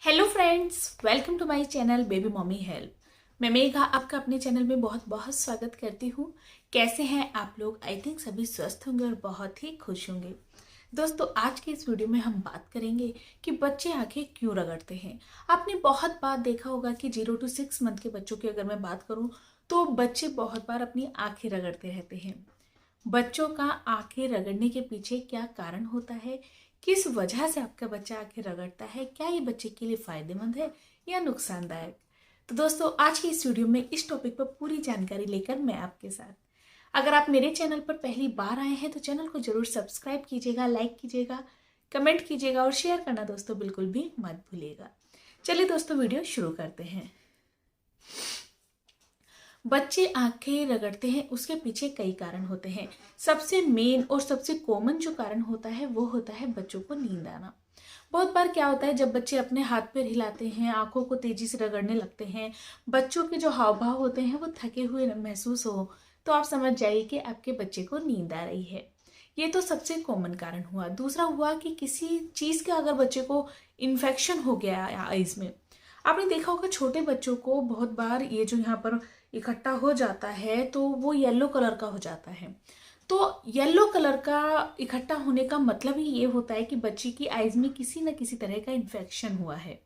Hello friends, welcome to my channel baby mummy help. मैं मेघा आपका अपने चैनल में बहुत बहुत स्वागत करती हूँ। कैसे हैं आप लोग? आई थिंक सभी स्वस्थ होंगे और बहुत ही खुश होंगे। दोस्तों, आज के इस वीडियो में हम बात करेंगे कि बच्चे आंखें क्यों रगड़ते हैं। आपने बहुत बार देखा होगा कि 0 to 6 मंथ के बच्चों की अगर मैं बात करूँ तो बच्चे बहुत बार अपनी आंखें रगड़ते रहते हैं। बच्चों का आंखें रगड़ने के पीछे क्या कारण होता है, किस वजह से आपका बच्चा आंखें रगड़ता है, क्या ये बच्चे के लिए फायदेमंद है या नुकसानदायक। तो दोस्तों, आज की इस वीडियो में इस टॉपिक पर पूरी जानकारी लेकर मैं आपके साथ। अगर आप मेरे चैनल पर पहली बार आए हैं तो चैनल को जरूर सब्सक्राइब कीजिएगा, लाइक कीजिएगा, कमेंट कीजिएगा और शेयर करना दोस्तों बिल्कुल भी मत भूलिएगा। चलिए दोस्तों, वीडियो शुरू करते हैं। बच्चे आंखें रगड़ते हैं, उसके पीछे कई कारण होते हैं। सबसे मेन और सबसे कॉमन जो कारण होता है वो होता है बच्चों को नींद आना। बहुत बार क्या होता है, जब बच्चे अपने हाथ पैर हिलाते हैं, आंखों को तेजी से रगड़ने लगते हैं, बच्चों के जो हाव भाव होते हैं वो थके हुए महसूस हो, तो आप समझ जाइए कि आपके बच्चे को नींद आ रही है। ये तो सबसे कॉमन कारण हुआ। दूसरा हुआ कि किसी चीज का अगर बच्चे को इन्फेक्शन हो गया आईज में। आपने देखा होगा छोटे बच्चों को बहुत बार ये जो यहाँ पर इकट्ठा हो जाता है तो वो येलो कलर का हो जाता है। तो येलो कलर का इकट्ठा होने का मतलब ही ये होता है कि बच्चे की आईज में किसी न किसी तरह का इन्फेक्शन हुआ है।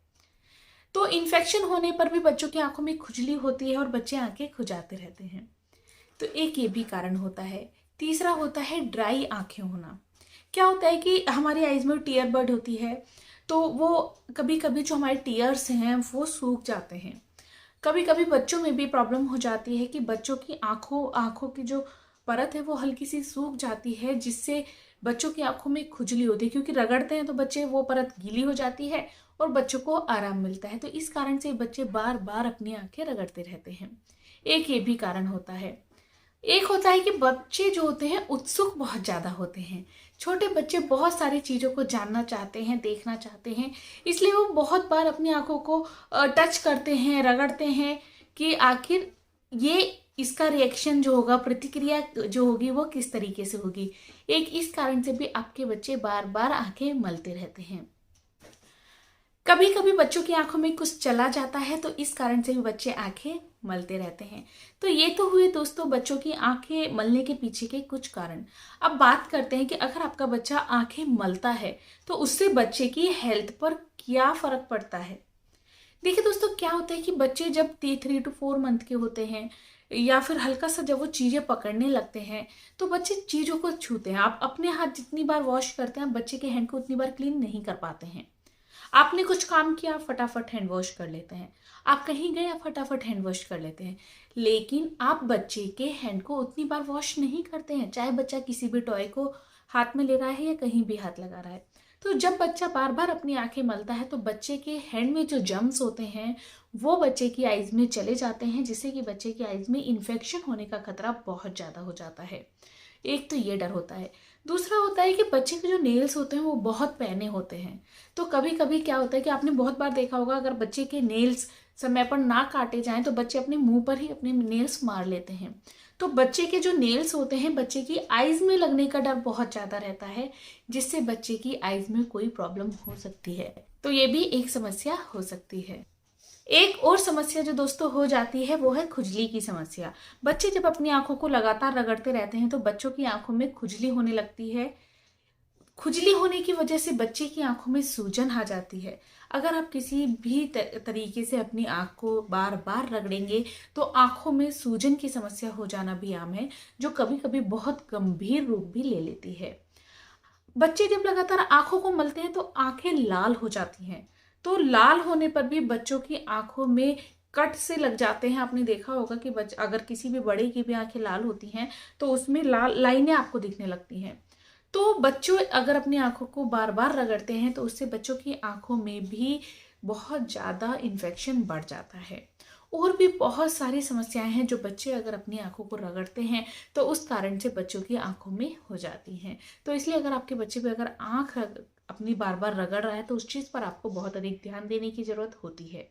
तो इन्फेक्शन होने पर भी बच्चों की आंखों में खुजली होती है और बच्चे आंखें खुजाते रहते हैं। तो एक ये भी कारण होता है। तीसरा होता है ड्राई आंखें होना। क्या होता है कि हमारी आईज में टीयर बड होती है, तो वो कभी कभी जो हमारे टीयर्स हैं वो सूख जाते हैं। कभी कभी बच्चों में भी प्रॉब्लम हो जाती है कि बच्चों की आंखों आंखों की जो परत है वो हल्की सी सूख जाती है, जिससे बच्चों की आंखों में खुजली होती है। क्योंकि रगड़ते हैं तो बच्चे वो परत गीली हो जाती है और बच्चों को आराम मिलता है। तो इस कारण से बच्चे बार बार अपनी आंखें रगड़ते रहते हैं। एक ये भी कारण होता है। एक होता है कि बच्चे जो होते हैं उत्सुक बहुत ज्यादा होते हैं। छोटे बच्चे बहुत सारी चीजों को जानना चाहते हैं, देखना चाहते हैं, इसलिए वो बहुत बार अपनी आंखों को टच करते हैं, रगड़ते हैं कि आखिर ये इसका रिएक्शन जो होगा, प्रतिक्रिया जो होगी वो किस तरीके से होगी। एक इस कारण से भी आपके बच्चे बार बार आंखें मलते रहते हैं। कभी कभी बच्चों की आंखों में कुछ चला जाता है तो इस कारण से भी बच्चे आंखें मलते रहते हैं। तो ये तो हुए दोस्तों बच्चों की आंखें मलने के पीछे के कुछ कारण। अब बात करते हैं कि अगर आपका बच्चा आंखें मलता है तो उससे बच्चे की हेल्थ पर क्या फर्क पड़ता है। देखिए दोस्तों, क्या होता है कि बच्चे जब 3 to 4 मंथ के होते हैं या फिर हल्का सा जब वो चीजें पकड़ने लगते हैं तो बच्चे चीजों को छूते हैं। आप अपने हाथ जितनी बार वॉश करते हैं, बच्चे के हैंड को उतनी बार क्लीन नहीं कर पाते हैं। आपने कुछ काम किया, फटाफट हैंड वॉश कर लेते हैं। आप कहीं गए, आप फटाफट हैंड वॉश कर लेते हैं। लेकिन आप बच्चे के हैंड को उतनी बार वॉश नहीं करते हैं, चाहे बच्चा किसी भी टॉय को हाथ में ले रहा है या कहीं भी हाथ लगा रहा है। तो जब बच्चा बार बार अपनी आंखें मलता है तो बच्चे के हैंड में जो जर्म्स होते हैं वो बच्चे की आईज में चले जाते हैं, जिससे कि बच्चे की आईज में इन्फेक्शन होने का खतरा बहुत ज्यादा हो जाता है। एक तो ये डर होता है। दूसरा होता है कि बच्चे के जो नेल्स होते हैं वो बहुत पैने होते हैं। तो कभी कभी क्या होता है कि आपने बहुत बार देखा होगा, अगर बच्चे के नेल्स समय पर ना काटे जाएं तो बच्चे अपने मुंह पर ही अपने नेल्स मार लेते हैं। तो बच्चे के जो नेल्स होते हैं बच्चे की आईज में लगने का डर बहुत ज्यादा रहता है, जिससे बच्चे की आईज में कोई प्रॉब्लम हो सकती है। तो ये भी एक समस्या हो सकती है। एक और समस्या जो दोस्तों हो जाती है वो है खुजली की समस्या। बच्चे जब अपनी आंखों को लगातार रगड़ते रहते हैं तो बच्चों की आंखों में खुजली होने लगती है। खुजली होने की वजह से बच्चे की आंखों में सूजन आ जाती है। अगर आप किसी भी तरीके से अपनी आंख को बार बार रगड़ेंगे तो आंखों में सूजन की समस्या हो जाना भी आम है, जो कभी कभी बहुत गंभीर रूप भी ले लेती है। बच्चे जब लगातार आंखों को मलते हैं तो आंखें लाल हो जाती हैं। तो लाल होने पर भी बच्चों की आंखों में कट से लग जाते हैं। आपने देखा होगा कि अगर किसी भी बड़े की भी आंखें लाल होती हैं तो उसमें लाल लाइनें आपको दिखने लगती हैं। तो बच्चों अगर अपनी आंखों को बार बार रगड़ते हैं तो उससे बच्चों की आंखों में भी बहुत ज्यादा इन्फेक्शन बढ़ जाता है। और भी बहुत सारी समस्याएं हैं जो बच्चे अगर अपनी आंखों को रगड़ते हैं तो उस कारण से बच्चों की आंखों में हो जाती हैं। तो इसलिए अगर आपके बच्चे पे अगर अपनी बार बार रगड़ रहा है तो उस चीज पर आपको बहुत अधिक ध्यान देने की जरूरत होती है।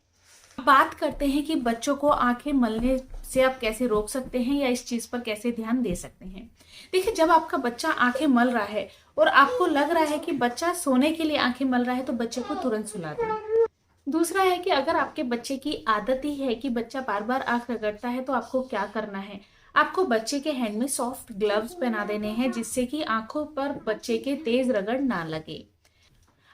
बात करते हैं कि बच्चों को आंखें मलने से आप कैसे रोक सकते हैं या इस चीज पर कैसे ध्यान दे सकते हैं। देखिए, जब आपका बच्चा आंखें मल रहा है और आपको लग रहा है कि बच्चा सोने के लिए आंखें मल रहा है तो बच्चे को तुरंत सुला दें। दूसरा है कि अगर आपके बच्चे की आदत ही है कि बच्चा बार बार आंख रगड़ता है, तो आपको क्या करना है, आपको बच्चे के हैंड में सॉफ्ट ग्लव्स पहना देने हैं, जिससे कि आंखों पर बच्चे के तेज रगड़ ना लगे।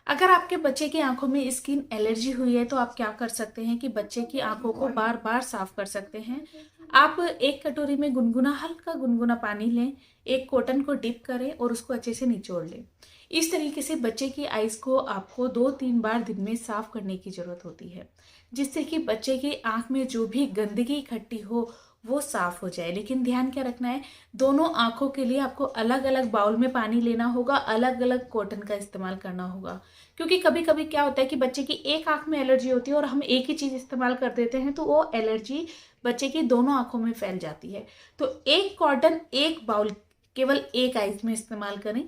अगर आपके बच्चे की आंखों में स्किन एलर्जी हुई है, तो आप क्या कर सकते हैं कि बच्चे की आंखों को बार बार साफ कर सकते हैं। आप एक कटोरी में हल्का गुनगुना पानी लें, एक कॉटन को डिप करें और उसको अच्छे से निचोड़ लें। इस तरीके से बच्चे की आइज को आपको 2-3 बार दिन में साफ करने की जरूरत होती है, जिससे कि बच्चे की आंख में जो भी गंदगी इकट्ठी हो वो साफ हो जाए। लेकिन ध्यान क्या रखना है, दोनों आंखों के लिए आपको अलग अलग बाउल में पानी लेना होगा, अलग अलग कॉटन का इस्तेमाल करना होगा। क्योंकि कभी कभी क्या होता है कि बच्चे की एक आंख में एलर्जी होती है और हम एक ही चीज इस्तेमाल कर देते हैं, तो वो एलर्जी बच्चे की दोनों आंखों में फैल जाती है। तो एक कॉटन एक बाउल केवल एक आइज में इस्तेमाल करें।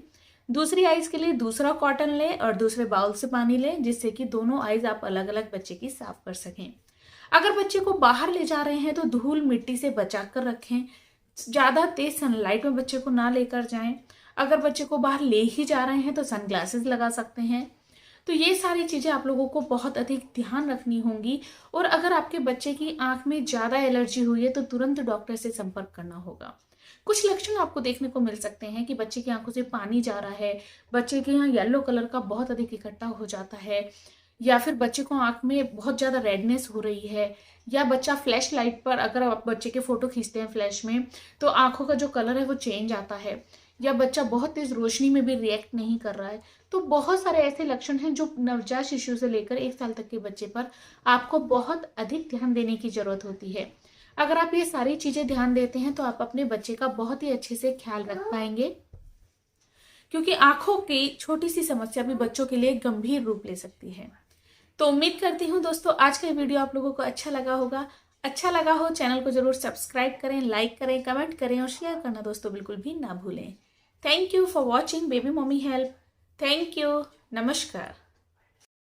दूसरी आइज के लिए दूसरा कॉटन लें और दूसरे बाउल से पानी लें, जिससे कि दोनों आइज आप अलग अलग बच्चे की साफ कर सकें। अगर बच्चे को बाहर ले जा रहे हैं तो धूल मिट्टी से बचा कर रखें। ज्यादा तेज सनलाइट में बच्चे को ना लेकर जाएं। अगर बच्चे को बाहर ले ही जा रहे हैं तो सनग्लासेस लगा सकते हैं। तो ये सारी चीजें आप लोगों को बहुत अधिक ध्यान रखनी होंगी। और अगर आपके बच्चे की आंख में ज्यादा एलर्जी हुई है तो तुरंत डॉक्टर से संपर्क करना होगा। कुछ लक्षण आपको देखने को मिल सकते हैं कि बच्चे की आंखों से पानी जा रहा है, बच्चे के यहाँ येलो कलर का बहुत अधिक इकट्ठा हो जाता है, या फिर बच्चे को आंख में बहुत ज्यादा रेडनेस हो रही है, या बच्चा फ्लैश लाइट पर, अगर आप बच्चे के फोटो खींचते हैं फ्लैश में, तो आंखों का जो कलर है वो चेंज आता है, या बच्चा बहुत तेज रोशनी में भी रिएक्ट नहीं कर रहा है। तो बहुत सारे ऐसे लक्षण हैं जो नवजात शिशु से लेकर 1 साल तक के बच्चे पर आपको बहुत अधिक ध्यान देने की जरूरत होती है। अगर आप ये सारी चीजें ध्यान देते हैं तो आप अपने बच्चे का बहुत ही अच्छे से ख्याल रख पाएंगे, क्योंकि आंखों की छोटी सी समस्या भी बच्चों के लिए गंभीर रूप ले सकती है। तो उम्मीद करती हूँ दोस्तों आज का वीडियो आप लोगों को अच्छा लगा होगा। अच्छा लगा हो चैनल को जरूर सब्सक्राइब करें, लाइक करें, कमेंट करें और शेयर करना दोस्तों बिल्कुल भी ना भूलें। Thank you for watching baby mummy help. Thank you. नमस्कार।